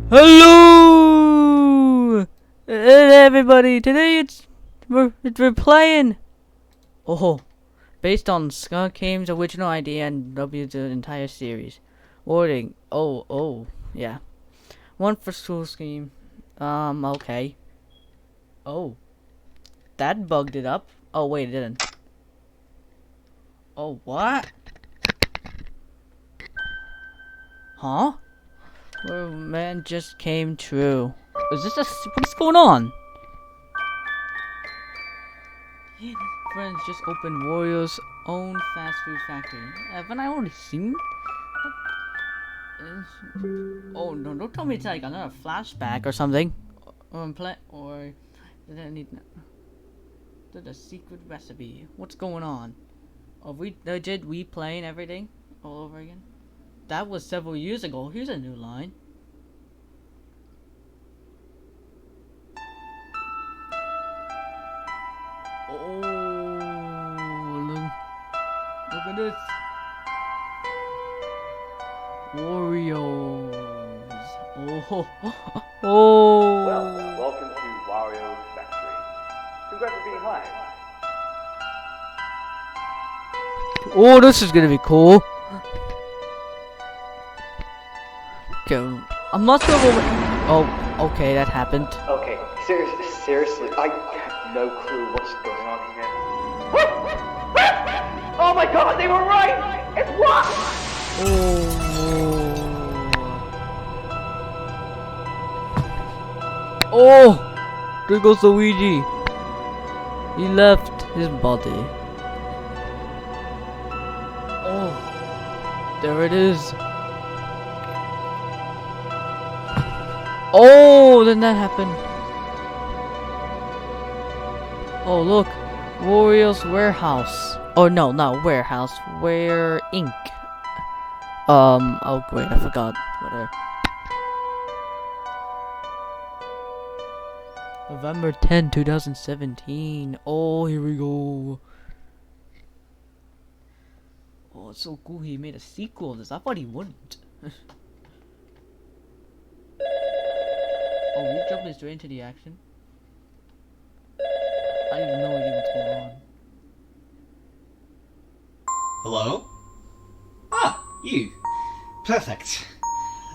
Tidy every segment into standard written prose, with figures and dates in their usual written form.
Hello, everybody. Today we're playing. Oh, based on Skunk Game's original idea and W's entire series. Wording. Yeah. One for school scheme. Okay. Oh, that bugged it up. Oh wait, it didn't. Oh, what? Huh? Well, man, just came true. Is this what's going on? Friends just opened Wario's own fast food factory. Haven't I already seen? Oh no! Don't tell me it's like another flashback or something. Or did I need the secret recipe? What's going on? Are we legit replaying everything all over again? That was several years ago. Here's a new line. Oh, look at this. Wario's. Oh. Oh. Well, welcome to Wario's factory. Congrats for being hired. Oh, this is gonna be cool. Okay, I'm not sure what. Oh, okay, that happened. Okay, seriously, I have no clue what's going on here. Oh my god, they were right! It's what? Oh, there goes Luigi. He left his body. Oh, there it is. Oh, then that happened. Oh, look, Wario's warehouse. Oh no, not warehouse. Ware Inc. Oh great, I forgot. Whatever. November 10, 2017. Oh, here we go. Oh, it's so cool he made a sequel of this. I thought he wouldn't. Oh, we jumping straight into the action? I have no idea what's going on. Hello? Ah, you. Perfect.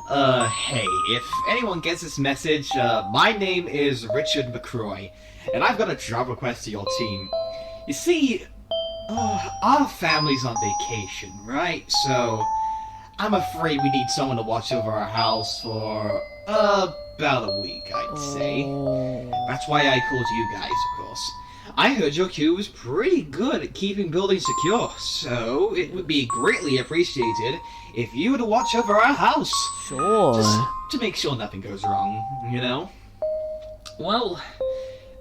Hey, if anyone gets this message, my name is Richard McCroy, and I've got a job request to your team. You see, our family's on vacation, right? So, I'm afraid we need someone to watch over our house for, about a week, I'd say. That's why I called you guys, of course. I heard your crew was pretty good at keeping buildings secure, so it would be greatly appreciated if you were to watch over our house. Sure. Just to make sure nothing goes wrong, you know? Well,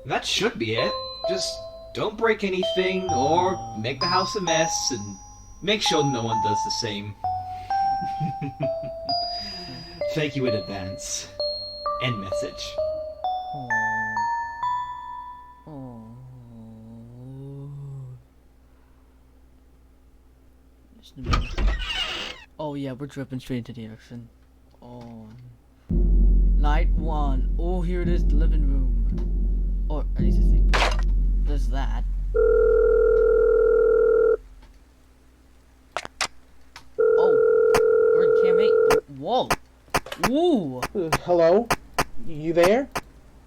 that should be it. Just don't break anything or make the house a mess, and make sure no one does the same. Thank you in advance. End message. Oh yeah, we're dripping straight into the action. Oh, night one. Oh, here it is, the living room. Or at least I think there's that. Oh, we're in camp 8. Whoa. Ooh. Hello? You there?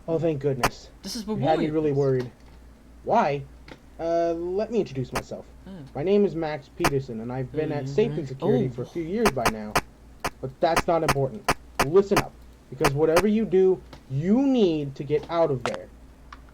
Oh, thank goodness. This is where You had me Wario really is. worried. Why? Let me introduce myself. My name is Max Peterson, and I've been at Safety and Security for a few years by now. But that's not important. Listen up, because whatever you do, you need to get out of there.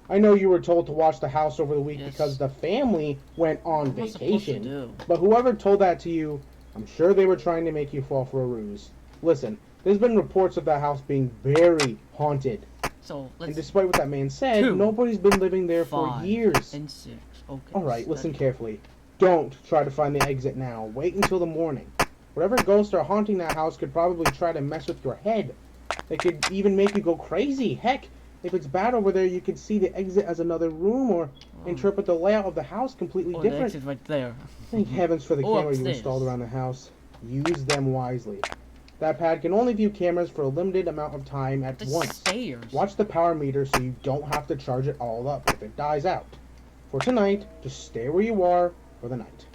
I know you were told to watch the house over the week because the family went on vacation. But whoever told that to you, I'm sure they were trying to make you fall for a ruse. Listen, there's been reports of that house being very haunted. And despite what that man said, nobody's been living there for years. And 6. Okay. Alright, listen carefully. Don't try to find the exit now. Wait until the morning. Whatever ghosts are haunting that house could probably try to mess with your head. They could even make you go crazy. Heck, if it's bad over there, you could see the exit as another room or interpret the layout of the house completely different. The exit's right there. Thank heavens for the camera you installed around the house. Use them wisely. That pad can only view cameras for a limited amount of time at The once. stairs. Watch the power meter so you don't have to charge it all up if it dies out. For tonight, just stay where you are for the night.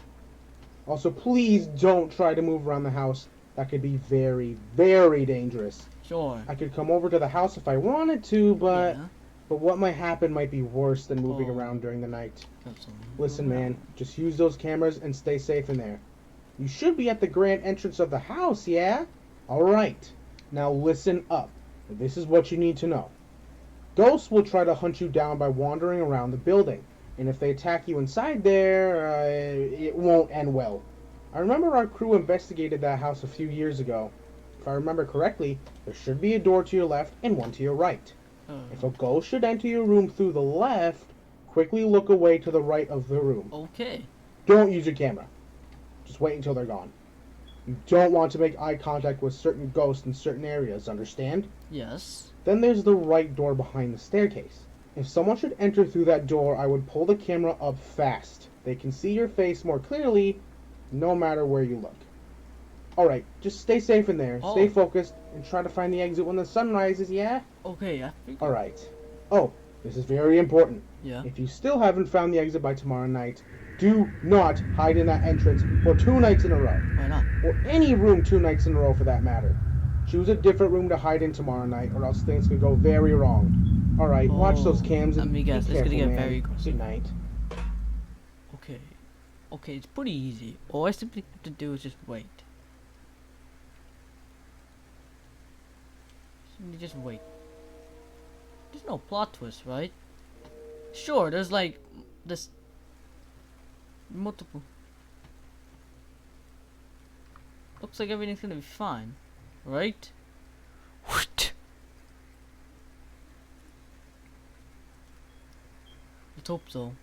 Also, please don't try to move around the house. That could be very, very dangerous. Sure. I could come over to the house if I wanted to, but Yeah. what might happen might be worse than moving Oh. around during the night. That's all. Listen, man, just use those cameras and stay safe in there. You should be at the grand entrance of the house, yeah? Alright. Now listen up. This is what you need to know. Ghosts will try to hunt you down by wandering around the building. And if they attack you inside there, it won't end well. I remember our crew investigated that house a few years ago. If I remember correctly, there should be a door to your left and one to your right. If a ghost should enter your room through the left, quickly look away to the right of the room. Okay. Don't use your camera. Just wait until they're gone. You don't want to make eye contact with certain ghosts in certain areas, understand? Yes. Then there's the right door behind the staircase. If someone should enter through that door, I would pull the camera up fast. They can see your face more clearly, no matter where you look. Alright, just stay safe in there, stay focused, and try to find the exit when the sun rises, yeah? Okay, I think. Alright. Oh, this is very important. Yeah. If you still haven't found the exit by tomorrow night, do not hide in that entrance for 2 nights in a row. Why not? Or any room 2 nights in a row for that matter. Choose a different room to hide in tomorrow night, or else things could go very wrong. Alright, watch those cams and let me guess, be it's careful, gonna get man. very aggressive. Good night. Okay. Okay, it's pretty easy. All I simply have to do is just wait. Simply just wait. There's no plot twist, right? Sure, there's like this multiple. Looks like everything's gonna be fine, right? Let's hope so.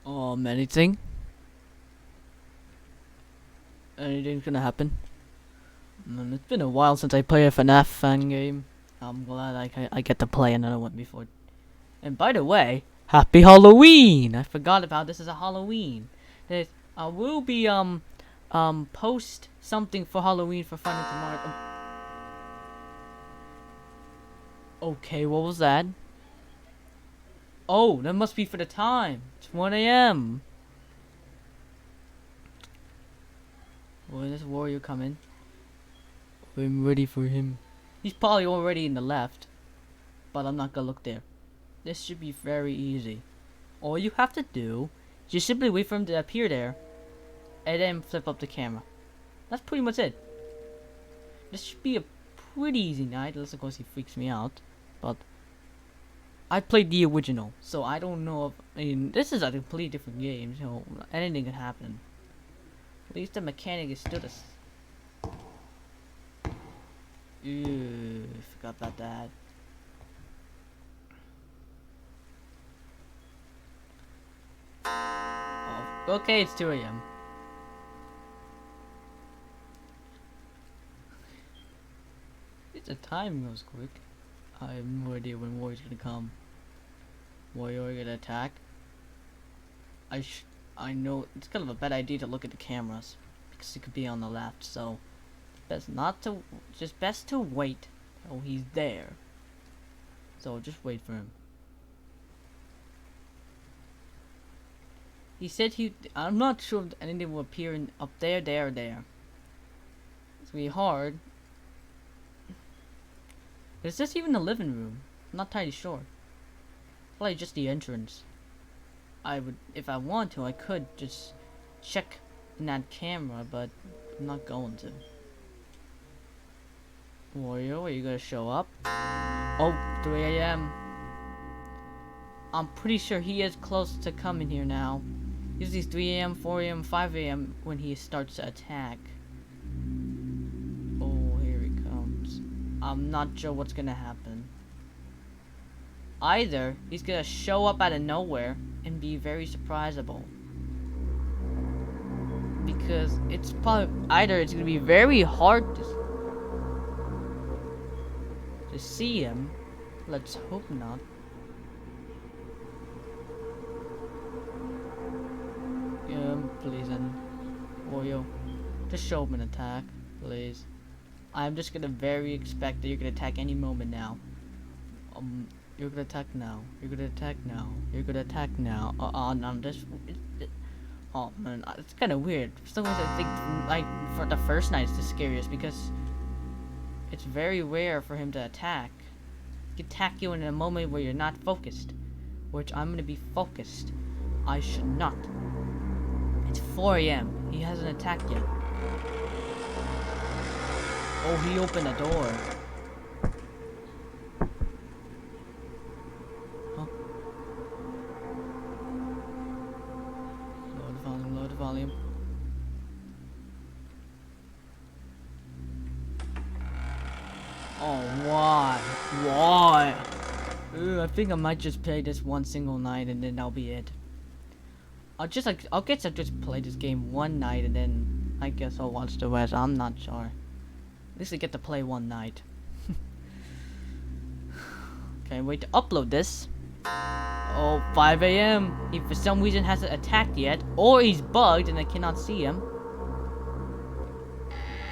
Anything? Anything's gonna happen? It's been a while since I played a FNAF fan game. I'm glad I get to play another one before. And by the way, Happy Halloween! I forgot about this as a Halloween. I will be post something for Halloween for fun tomorrow. Okay, what was that? Oh, that must be for the time. It's 1 a.m. When does Wario come in? I'm ready for him. He's probably already in the left, but I'm not gonna look there. This should be very easy. All you have to do is just simply wait for him to appear there, and then flip up the camera. That's pretty much it. This should be a pretty easy night, unless of course he freaks me out. But I played the original, so I don't know if this is a completely different game, so anything can happen. At least the mechanic is still the forgot about that. Oh, okay, it's 2 a.m. The time goes quick. I have no idea when Warrior's gonna come. Warrior gonna attack. I know it's kind of a bad idea to look at the cameras because it could be on the left, so best to wait till he's there. So just wait for him. He said I'm not sure if anything will appear up there, there, or there. It's gonna be hard. Is this even the living room? I'm not entirely sure. Probably just the entrance. If I want to, I could just check in that camera, but I'm not going to. Wario, are you gonna show up? Oh, 3 a.m. I'm pretty sure he is close to coming here now. Usually it's 3 a.m., 4 a.m., 5 a.m. when he starts to attack. Oh, here he comes. I'm not sure what's gonna happen. Either he's gonna show up out of nowhere and be very surprisable. Because it's probably either it's gonna be very hard to see him. Let's hope not. Please. Wario, just show him an attack, please. I'm just gonna very expect that you're gonna attack any moment now. You're gonna attack now. You're gonna attack now. You're gonna attack now. No, oh man, it's kind of weird. For some reason, I think like for the first night, it's the scariest because it's very rare for him to attack. He can attack you in a moment where you're not focused, which I'm gonna be focused. I should not. It's 4 a.m. He hasn't attacked yet. Oh, he opened the door. Huh? Lower the volume, lower the volume. Oh, why? Why? I think I might just play this one single night and then that'll be it. I'll get to just play this game one night and then I guess I'll watch the rest. I'm not sure. At least I get to play one night. Okay, wait to upload this. Oh, 5 a.m. He for some reason hasn't attacked yet, or he's bugged and I cannot see him.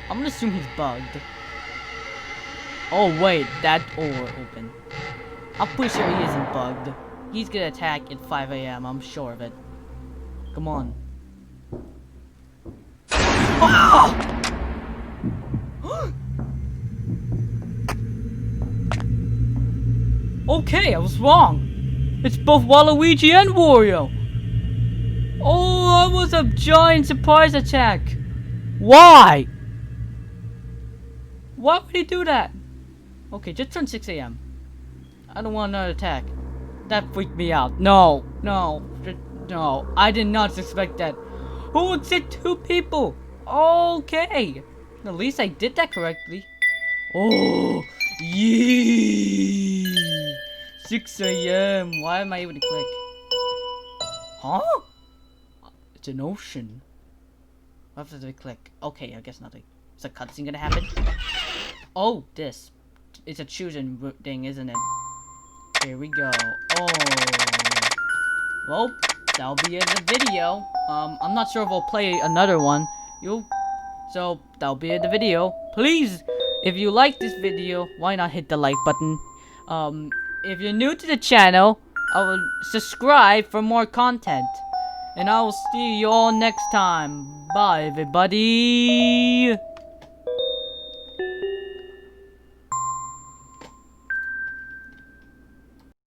I'm gonna assume he's bugged. Oh wait, that door open. I'm pretty sure he isn't bugged. He's gonna attack at 5 a.m. I'm sure of it. Come on. Ah! Okay, I was wrong. It's both Waluigi and Wario. Oh, that was a giant surprise attack. Why? Why would he do that? Okay, just turned 6 a.m. I don't want another attack. That freaked me out. No, no, no. I did not expect that. Who would sit 2 people? Okay. At least I did that correctly. Oh, yee. 6 a.m. Why am I able to click? Huh? It's an ocean. What does it click? Okay, I guess nothing. Is a cutscene gonna happen? Oh, this. It's a choosing thing, isn't it? Here we go. Oh. Well, that'll be it in the video. I'm not sure if I'll play another one. So, that'll be it in the video. Please, if you like this video, why not hit the like button? If you're new to the channel, I will subscribe for more content. And I will see you all next time. Bye, everybody.